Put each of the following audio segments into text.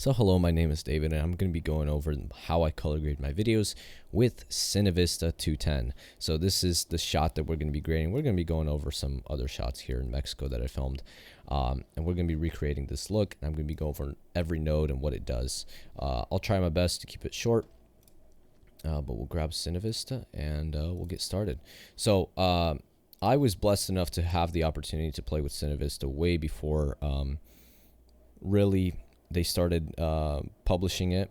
So hello, my name is David and I'm going to be going over how I color grade my videos with CineVista 210. So this is the shot that we're going to be grading. We're going to be going over some other shots here in Mexico that I filmed. And we're going to be recreating this look. And I'm going to be going over every node and what it does. I'll try my best to keep it short. But we'll grab CineVista and we'll get started. So I was blessed enough to have the opportunity to play with CineVista way before really they started publishing it,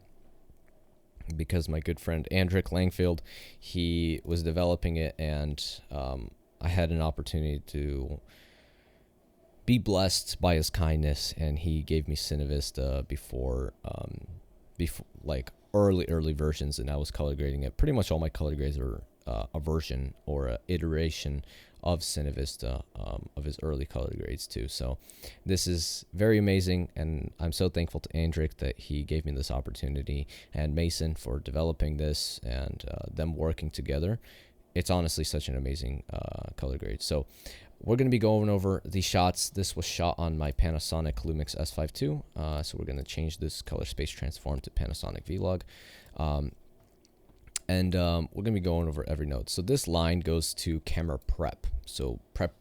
because my good friend Andrick Langfield, he was developing it, and I had an opportunity to be blessed by his kindness, and he gave me CineVista before like early versions, and I was color grading it. Pretty much all my color grades are a version or an iteration of CineVista, of his early color grades too. So this is very amazing, and I'm so thankful to Andrick that he gave me this opportunity, and Mason for developing this, and them working together. It's honestly such an amazing color grade. So we're going to be going over these shots. This was shot on my Panasonic Lumix S5 II. So we're going to change this color space transform to Panasonic Vlog. And we're going to be going over every node. So this line goes to camera prep. So prep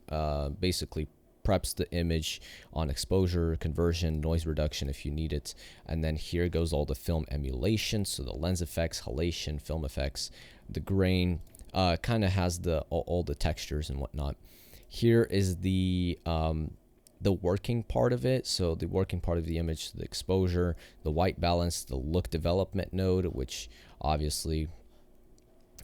basically preps the image on exposure, conversion, noise reduction if you need it. And then here goes all the film emulation. So the lens effects, halation, film effects, the grain, kind of has all the textures and whatnot. Here is the working part of it. So the working part of the image, the exposure, the white balance, the look development node, which obviously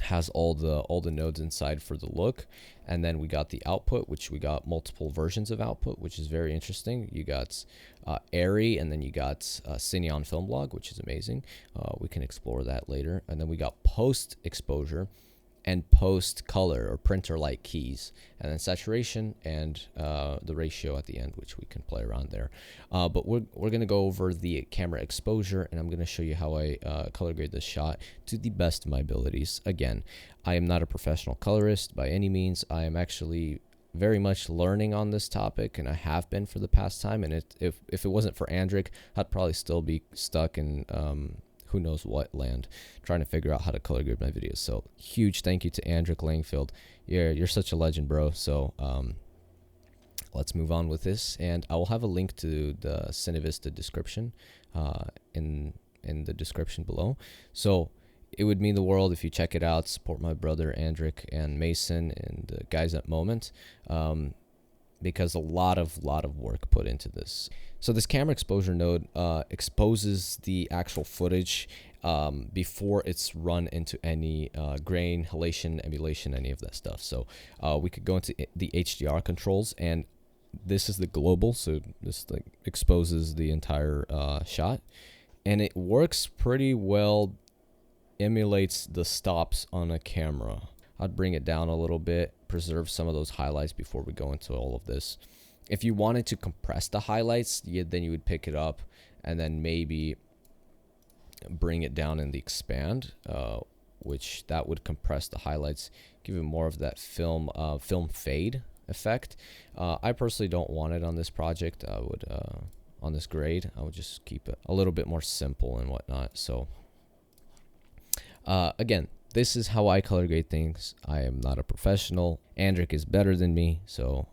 has all the nodes inside for the look. And then we got the output, which we got multiple versions of output, which is very interesting. You got Airy, and then you got Cine on Film Log, which is amazing. We can explore that later. And then we got post exposure and post color or printer like keys, and then saturation and the ratio at the end, which we can play around there. But we're going to go over the camera exposure, and I'm going to show you how I color grade this shot to the best of my abilities. Again, I am not a professional colorist by any means. I am actually very much learning on this topic, and I have been for the past time. And if it wasn't for Andrick, I'd probably still be stuck in who knows what land, trying to figure out how to color grade my videos. So huge thank you to Andrick Langfield. You're such a legend, bro. So let's move on with this, and I will have a link to the CineVista description in the description below. So it would mean the world if you check it out. Support my brother Andrick and Mason and the guys at Moment, because a lot of work put into this. So this camera exposure node exposes the actual footage before it's run into any grain, halation, emulation, any of that stuff. So we could go into the HDR controls, and this is the global. So this like exposes the entire shot, and it works pretty well, emulates the stops on a camera. I'd bring it down a little bit, preserve some of those highlights before we go into all of this. If you wanted to compress the highlights, then you would pick it up and then maybe bring it down in the expand, which that would compress the highlights, give it more of that film fade effect. I personally don't want it on this project. I would, on this grade, I would just keep it a little bit more simple and whatnot. So again, this is how I color grade things. I am not a professional. Andrick is better than me, so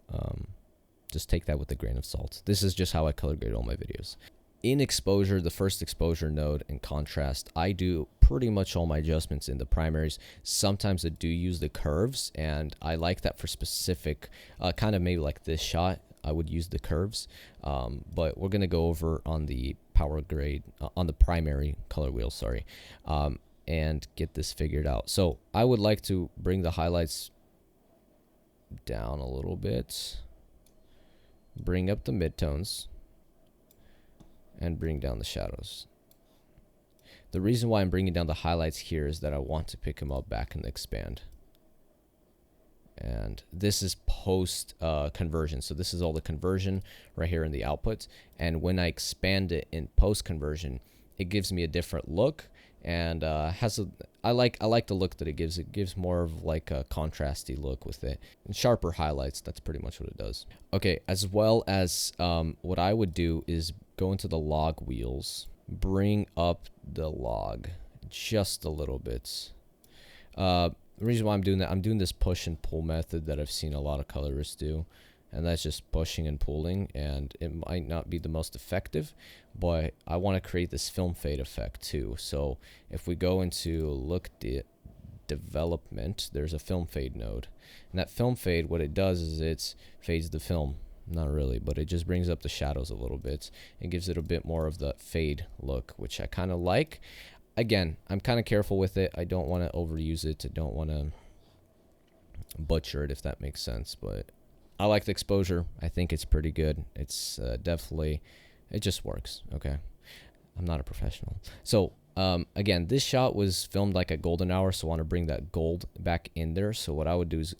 just take that with a grain of salt. This is just how I color grade all my videos. In exposure, the first exposure node and contrast, I do pretty much all my adjustments in the primaries. Sometimes I do use the curves, and I like that for specific, kind of maybe like this shot, I would use the curves. But we're going to go over on the power grade, on the primary color wheel, sorry. And get this figured out. So I would like to bring the highlights down a little bit, bring up the midtones, and bring down the shadows. The reason why I'm bringing down the highlights here is that I want to pick them up back in the expand. And this is post conversion. So this is all the conversion right here in the output. And when I expand it in post conversion, it gives me a different look. And I like the look that it gives. It gives more of like a contrasty look with it, and sharper highlights. That's pretty much what it does. Okay, as well as what I would do is go into the log wheels bring up the log just a little bit. The reason why I'm doing that, I'm doing this push and pull method that I've seen a lot of colorists do, and that's just pushing and pulling, and it might not be the most effective, but I want to create this film fade effect too. So if we go into look development, there's a film fade node, and that film fade, what it does is it fades the film. Not really, but it just brings up the shadows a little bit and gives it a bit more of the fade look, which I kind of like. Again, I'm kind of careful with it. I don't want to overuse it. I don't want to butcher it, if that makes sense. But I like the exposure. I think it's pretty good. It's definitely, it just works. Okay. I'm not a professional. So again, this shot was filmed like a golden hour, so I want to bring that gold back in there. So what I would do is,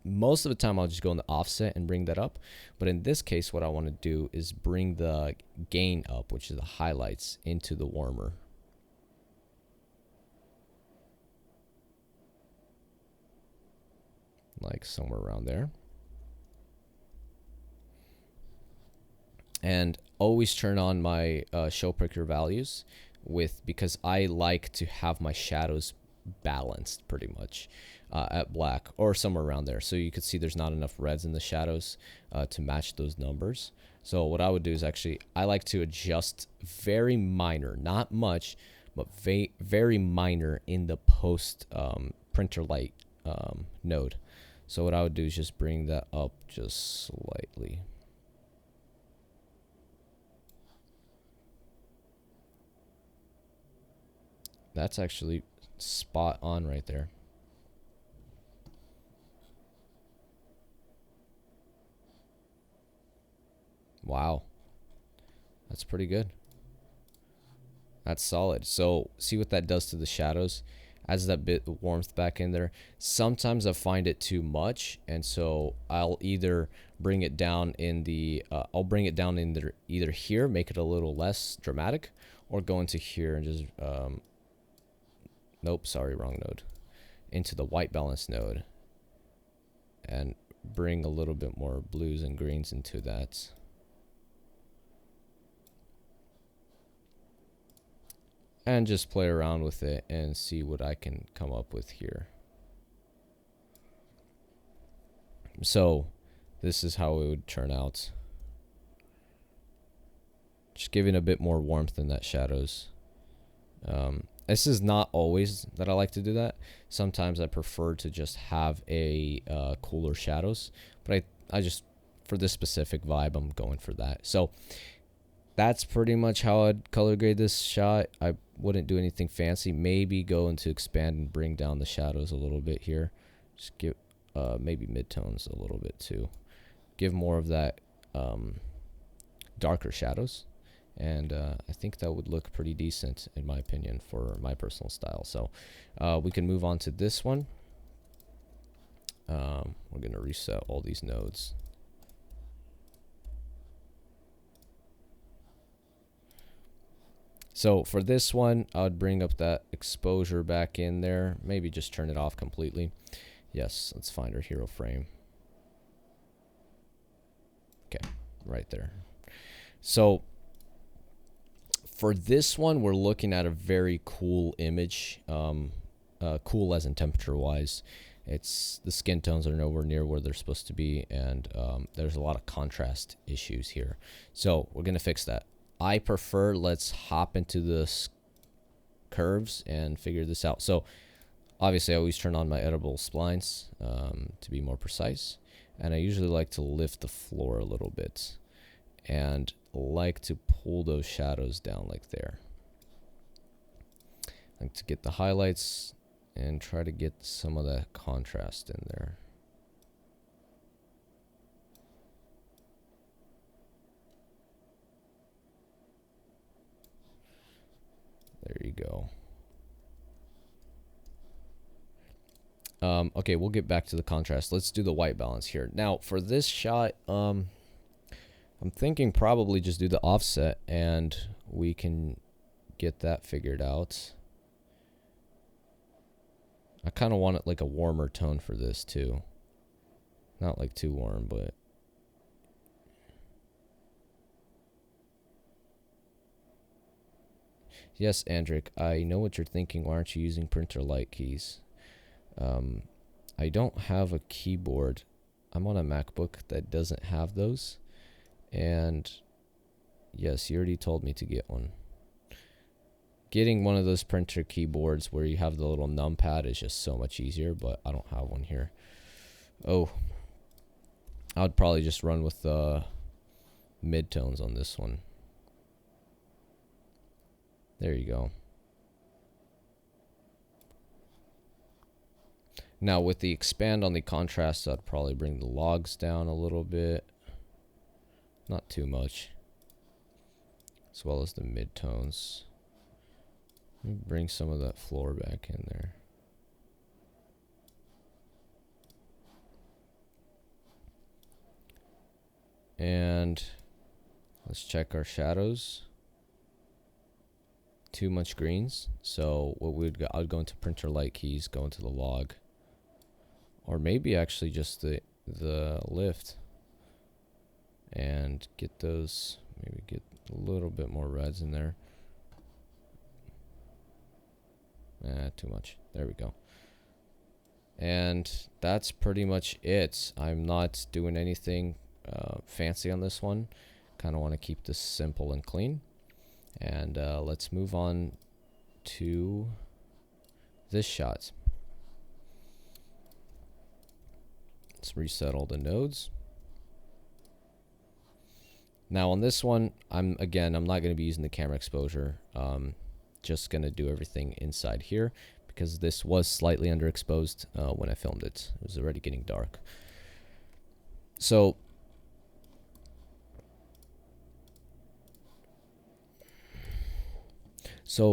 most of the time I'll just go in the offset and bring that up. But in this case, what I want to do is bring the gain up, which is the highlights, into the warmer. Like somewhere around there. And always turn on my show picker values because I like to have my shadows balanced pretty much at black or somewhere around there. So you could see there's not enough reds in the shadows to match those numbers. So what I would do is actually, I like to adjust very minor, not much, but very minor in the post printer light node. So what I would do is just bring that up just slightly. That's actually spot on right there. Wow. That's pretty good. That's solid. So see what that does to the shadows. Adds that bit of warmth back in there. Sometimes I find it too much, and so I'll either bring it down in the either here, make it a little less dramatic, or go into here and just nope, sorry, wrong node. Into the white balance node and bring a little bit more blues and greens into that. And just play around with it and see what I can come up with here. So this is how it would turn out. Just giving a bit more warmth in that shadows. This is not always that I like to do that. Sometimes I prefer to just have a cooler shadows, but I just, for this specific vibe, I'm going for that. So that's pretty much how I'd color grade this shot. I wouldn't do anything fancy. Maybe go into expand and bring down the shadows a little bit here. Just give maybe midtones a little bit too. Give more of that darker shadows. And I think that would look pretty decent, in my opinion, for my personal style. So we can move on to this one. We're going to reset all these nodes. So for this one, I would bring up that exposure back in there. Maybe just turn it off completely. Yes, let's find our hero frame. Okay, right there. So for this one, we're looking at a very cool image. Cool as in temperature-wise. It's the skin tones are nowhere near where they're supposed to be, and there's a lot of contrast issues here. So we're going to fix that. I prefer, let's hop into the curves and figure this out. So obviously I always turn on my editable splines to be more precise, and I usually like to lift the floor a little bit and like to pull those shadows down like there. I like to get the highlights and try to get some of that contrast in there. There you go. Okay, we'll get back to the contrast. Let's do the white balance here. Now, for this shot, I'm thinking probably just do the offset and we can get that figured out. I kind of want it like a warmer tone for this too. Not like too warm, but Yes, Andric, I know what you're thinking. Why aren't you using printer light keys? I don't have a keyboard. I'm on a MacBook that doesn't have those. And yes, you already told me to get one. Getting one of those printer keyboards where you have the little numpad is just so much easier, but I don't have one here. Oh, I would probably just run with midtones on this one. There you go. Now with the expand on the contrast, I'd probably bring the logs down a little bit. Not too much. As well as the midtones. Let me bring some of that floor back in there. And let's check our shadows. Too much greens. So what I'd go into printer light keys, go into the log. Or maybe actually just the lift. And get those, maybe get a little bit more reds in there. Too much. There we go. And that's pretty much it. I'm not doing anything fancy on this one. Kind of want to keep this simple and clean. And let's move on to this shot. Let's reset all the nodes. Now on this one, I'm not going to be using the camera exposure. Just going to do everything inside here because this was slightly underexposed when I filmed it. It was already getting dark. So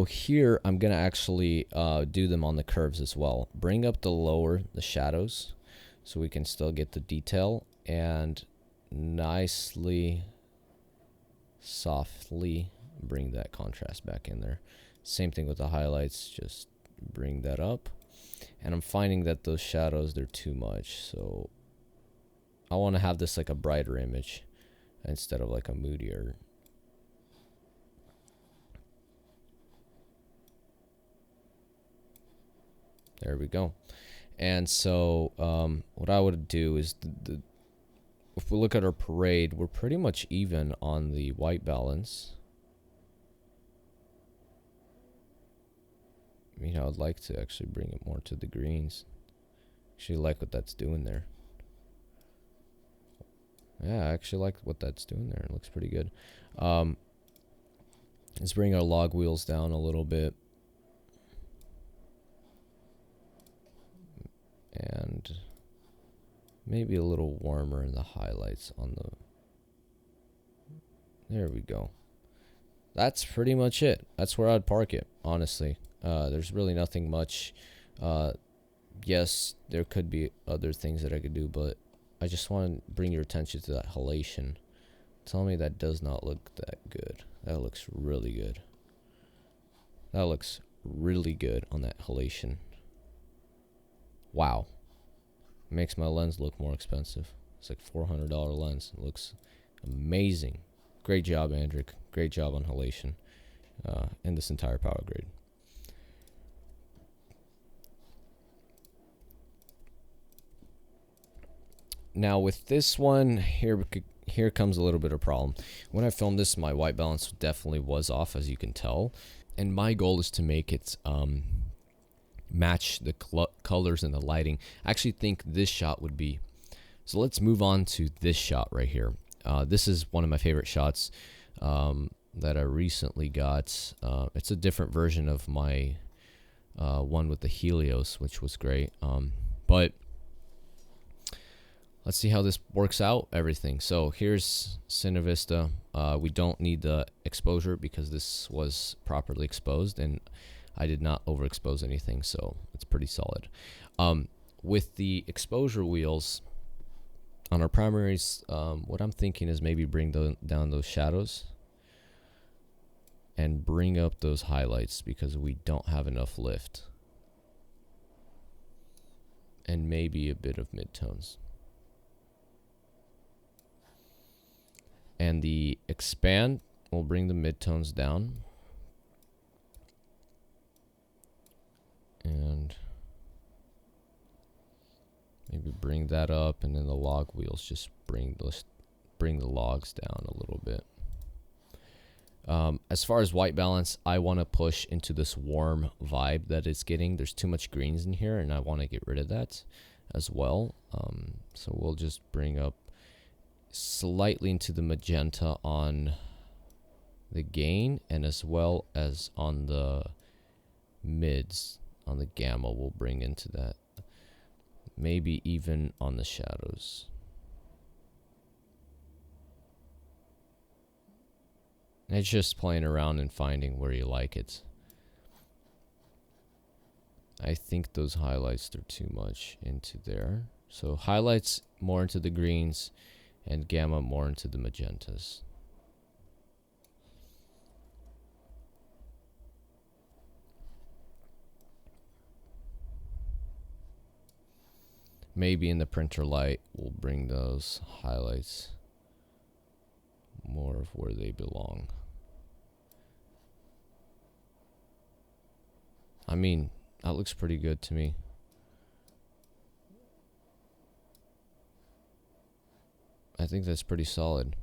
here I'm going to actually do them on the curves as well. Bring up the shadows so we can still get the detail and nicely, softly bring that contrast back in there. Same thing with the highlights, just bring that up. And I'm finding that those shadows, they're too much. So I want to have this like a brighter image instead of like a moodier. There we go. And so what I would do is if we look at our parade, we're pretty much even on the white balance. You know, I'd like to actually bring it more to the greens. Actually like what that's doing there. Yeah, I actually like what that's doing there. It looks pretty good. Let's bring our log wheels down a little bit. And maybe a little warmer in the highlights on the... There we go. That's pretty much it. That's where I'd park it, honestly. There's really nothing much. Yes, there could be other things that I could do, but I just want to bring your attention to that halation. Tell me that does not look that good. That looks really good. That looks really good on that halation. Wow. Makes my lens look more expensive. It's like $400 lens. It looks amazing. Great job, Andric. Great job on halation in this entire power grade. Now with this one, here comes a little bit of problem. When I filmed this, my white balance definitely was off, as you can tell. And my goal is to make it match the colors and the lighting. I actually think this shot would be... So let's move on to this shot right here. This is one of my favorite shots that I recently got. It's a different version of my one with the Helios, which was great. But let's see how this works out, everything. So here's CineVista. We don't need the exposure because this was properly exposed and I did not overexpose anything, so it's pretty solid. With the exposure wheels on our primaries, what I'm thinking is maybe bring down those shadows and bring up those highlights because we don't have enough lift. And maybe a bit of midtones. And the expand will bring the midtones down. that up, and then the log wheels just bring the logs down a little bit. As far as white balance, I want to push into this warm vibe that it's getting. There's too much greens in here, and I want to get rid of that as well. So we'll just bring up slightly into the magenta on the gain, and as well as on the mids, on the gamma, we'll bring into that. Maybe even on the shadows. It's just playing around and finding where you like it. I think those highlights are too much into there. So highlights more into the greens and gamma more into the magentas. Maybe in the printer light, we'll bring those highlights more of where they belong. I mean, that looks pretty good to me. I think that's pretty solid.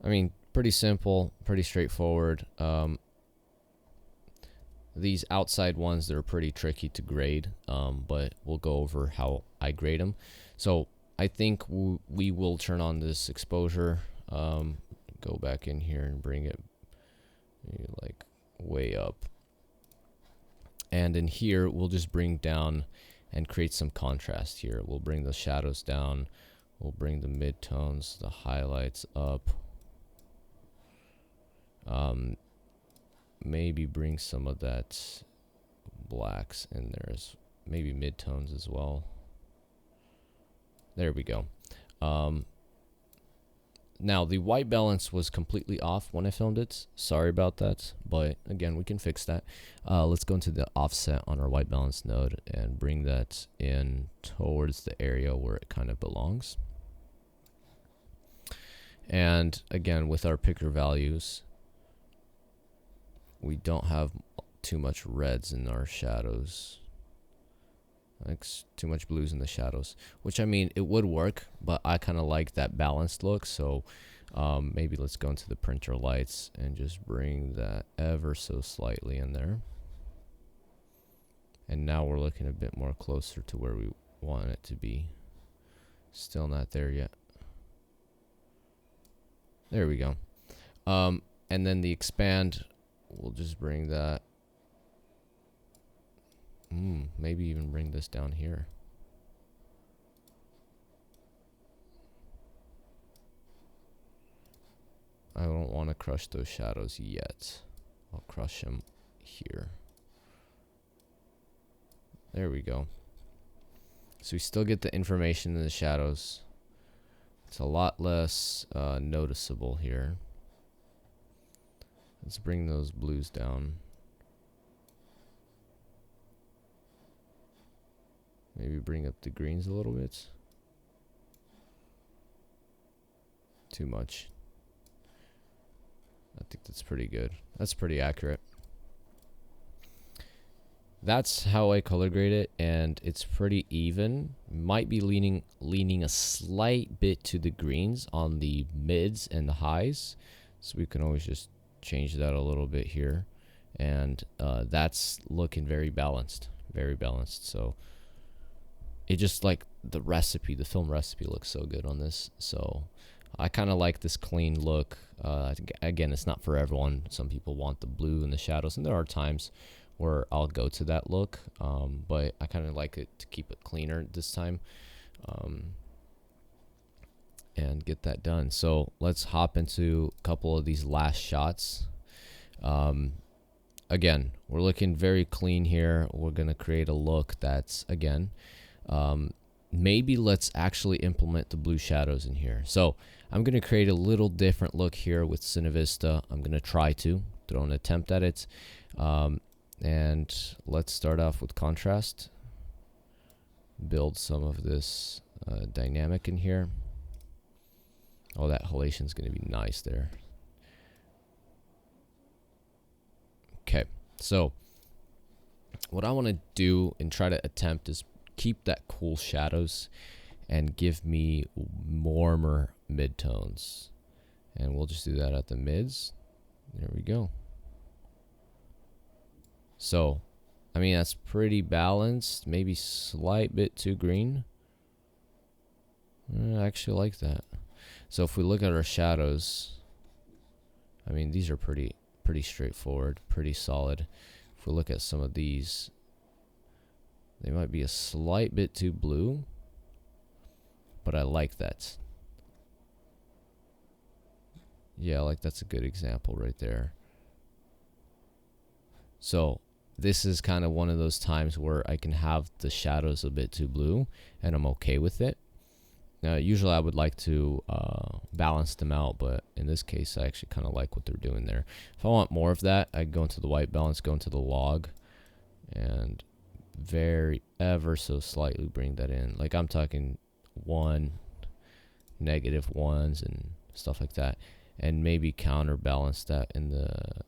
I mean, pretty simple, pretty straightforward. These outside ones, they're pretty tricky to grade, but we'll go over how I grade them. So I think we will turn on this exposure, go back in here and bring it like way up. And in here, we'll just bring down and create some contrast here. We'll bring the shadows down. We'll bring the midtones, the highlights up. Maybe bring some of that blacks in there, maybe midtones as well. There we go. Now the white balance was completely off when I filmed it. Sorry about that, but again, we can fix that. Let's go into the offset on our white balance node and bring that in towards the area where it kind of belongs. And again, with our picker values, we don't have too much reds in our shadows. Like too much blues in the shadows, which I mean, it would work, but I kind of like that balanced look. So maybe let's go into the printer lights and just bring that ever so slightly in there. And now we're looking a bit more closer to where we want it to be. Still not there yet. There we go. And then the expand, we'll just bring that. Maybe even bring this down here. I don't want to crush those shadows yet. I'll crush them here. There we go. So we still get the information in the shadows. It's a lot less noticeable here. Let's bring those blues down. Maybe bring up the greens a little bit. Too much. I think that's pretty good. That's pretty accurate. That's how I color grade it, and it's pretty even. Might be leaning a slight bit to the greens on the mids and the highs. So we can always just change that a little bit here. And that's looking very balanced. Very balanced. So it just like the recipe, the film recipe looks so good on this. So I kind of like this clean look. Again, it's not for everyone. Some people want the blue and the shadows, and there are times where I'll go to that look, but I kind of like it to keep it cleaner this time, and get that done. So let's hop into a couple of these last shots. Again, we're looking very clean here. We're gonna create a look that's, again, maybe let's actually implement the blue shadows in here. So I'm gonna create a little different look here with CineVista. I'm gonna try to throw an attempt at it. And let's start off with contrast. Build some of this dynamic in here. Oh, that halation is going to be nice there. Okay, so what I want to do and try to attempt is keep that cool shadows and give me warmer midtones. And we'll just do that at the mids. There we go. So, I mean, that's pretty balanced. Maybe slight bit too green. I actually like that. So if we look at our shadows, I mean, these are pretty straightforward, pretty solid. If we look at some of these, they might be a slight bit too blue, but I like that. Yeah, like that's a good example right there. So this is kind of one of those times where I can have the shadows a bit too blue and I'm okay with it. Now, usually I would like to balance them out, but in this case I actually kind of like what they're doing there. If I want more of that, I go into the white balance, go into the log, and very ever so slightly bring that in. Like I'm talking 1, -1s and stuff like that, and maybe counterbalance that in the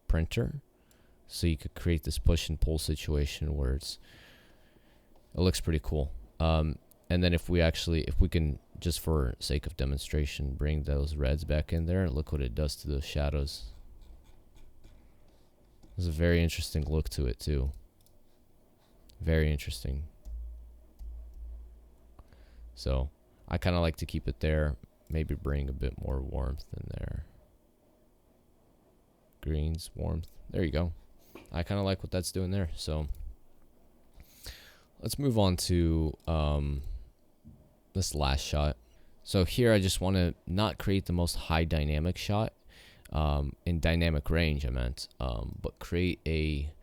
printer, so you could create this push and pull situation where it looks pretty cool. And then if we can, just for sake of demonstration, bring those reds back in there, look what it does to those shadows. There's a very interesting look to it too. Very interesting. So I kind of like to keep it there, maybe bring a bit more warmth in there. Greens, warmth, there you go. I kind of like what that's doing there. So let's move on to this last shot. So here I just want to not create the most high dynamic shot, in dynamic range I meant, but create a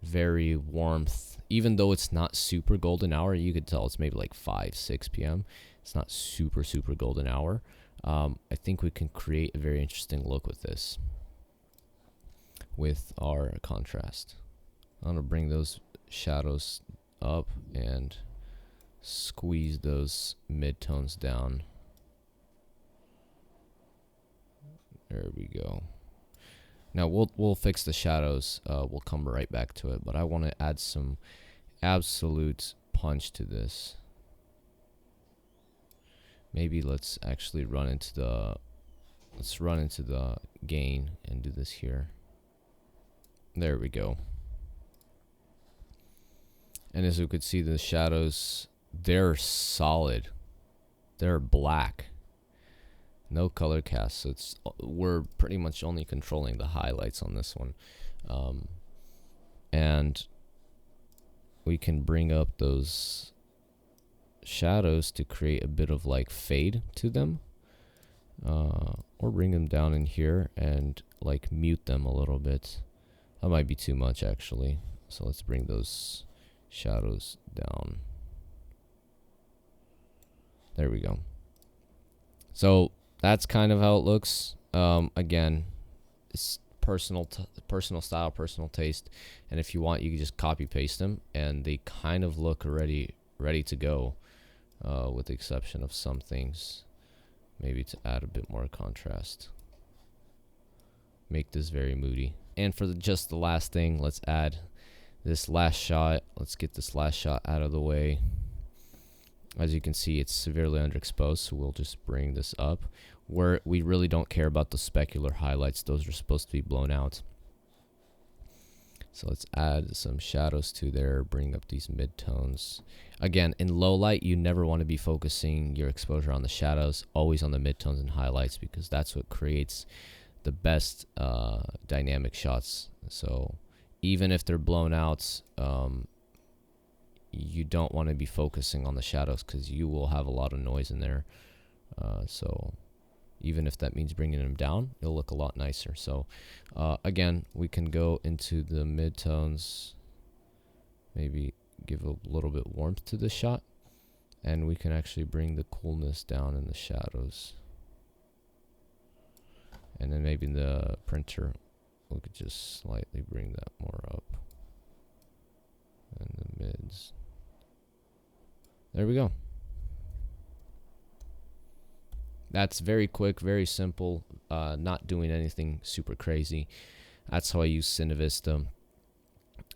very warmth, even though it's not super golden hour. You could tell it's maybe like 5-6 p.m. It's not super golden hour. I think we can create a very interesting look with this, with our contrast. I'm gonna bring those shadows up and squeeze those midtones down. There we go. Now we'll fix the shadows. We'll come right back to it, but I want to add some absolute punch to this. Maybe let's actually run into the gain and do this here. There we go. And as you could see, the shadows, they're solid. They're black. No color cast. So we're pretty much only controlling the highlights on this one. And we can bring up those shadows to create a bit of like fade to them. Or bring them down in here and like mute them a little bit. That might be too much actually. So let's bring those shadows down. There we go. So that's kind of how it looks. Again, it's personal style, personal taste, and if you want, you can just copy paste them, and they kind of look ready to go, with the exception of some things. Maybe to add a bit more contrast, make this very moody. And for just the last thing, let's add this last shot. Let's get this last shot out of the way. As you can see, it's severely underexposed, so we'll just bring this up. Where we really don't care about the specular highlights. Those are supposed to be blown out. So let's add some shadows to there, bring up these midtones. Again, in low light, you never want to be focusing your exposure on the shadows, always on the midtones and highlights, because that's what creates the best dynamic shots. So even if they're blown out, you don't want to be focusing on the shadows because you will have a lot of noise in there. So even if that means bringing them down, it'll look a lot nicer. So again, we can go into the midtones, maybe give a little bit warmth to the shot, and we can actually bring the coolness down in the shadows. And then maybe in the printer, we could just slightly bring that more up. And the mids. There we go. That's very quick, very simple, not doing anything super crazy. That's how I use CineVista.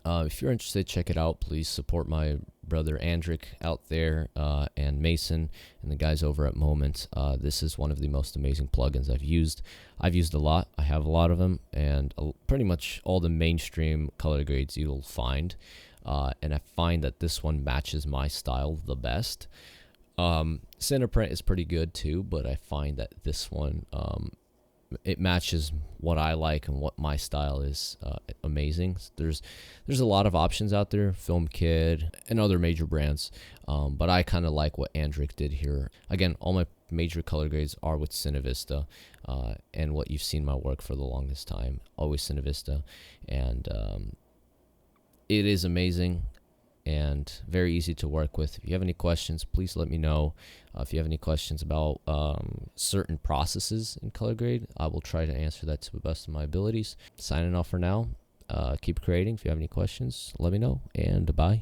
If you're interested, check it out. Please support my brother Andric out there, and Mason and the guys over at Moment. This is one of the most amazing plugins I've used. I've used a lot. I have a lot of them, and pretty much all the mainstream color grades you'll find. And I find that this one matches my style the best. Cineprint is pretty good too, but I find that this one, it matches what I like and what my style is. Amazing. There's a lot of options out there, Film Kid and other major brands, but I kind of like what Andric did here. Again, all my major color grades are with CineVista, and what you've seen my work for the longest time, always CineVista, and it is amazing and very easy to work with. If you have any questions, please let me know. If you have any questions about certain processes in color grade, I will try to answer that to the best of my abilities. Signing off for now. Keep creating. If you have any questions, let me know, and bye.